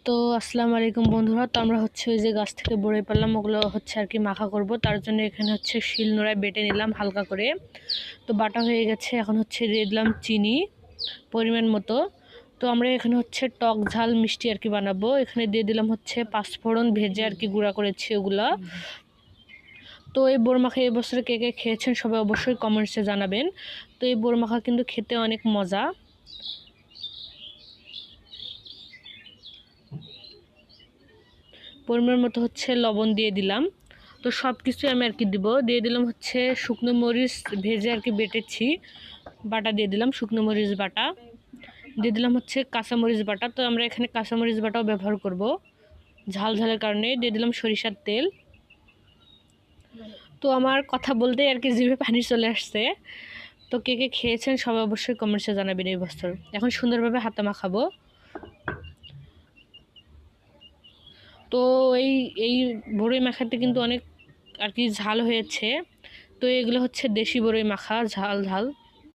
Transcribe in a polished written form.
তো আসসালামু আলাইকুম বন্ধুরা। তো আমরা ওই যে গাছ থেকে বড়ই পেলাম, ওগুলো আর কি মাখা করব। তার জন্য এখানে শিল নোড়ায় বেটে নিলাম হালকা করে। তো বাটা হয়ে গেছে। এখন দিয়ে দিলাম চিনি পরিমাণ মতো। তো আমরা এখানে টক ঝাল মিষ্টি আর কি বানাবো। এখানে দিয়ে দিলাম পাঁচফোড়ন ভেজে আর কি গুঁড়া করেছি ওগুলা। তো এই বড় মাখা এবছরে কে কে খেয়েছেন সবাই অবশ্যই কমেন্টসে জানাবেন। তো এই বড় মাখা কিন্তু খেতে অনেক মজা। পরিমাণ মতো লবণ দিয়ে দিলাম। তো সব কিছু আমি আর কি দিয়ে দিলাম শুকনো মরিচ ভেজে আর কি বেটেছি, বাটা দিয়ে দিলাম শুকনো মরিচ বাটা। দিয়ে দিলাম কাঁচামরিচ বাটা। তো আমরা এখানে কাঁচামরিচ বাটাও ব্যবহার করব ঝাল ঝালের কারণে। দিয়ে দিলাম সরিষার তেল। তো আমার কথা বলতেই আর কি জিভে পানি চলে আসছে। তো কে কে খেয়েছেন সবাই অবশ্যই কমেন্টসে জানাবেন এই বছর। এখন সুন্দরভাবে হাতে মাখাবো। তো এই এই বড়ই মাখাতে কিন্তু অনেক আর কি ঝাল হয়েছে। তো এগুলো দেশি বড়ই মাখা, ঝাল ঝাল।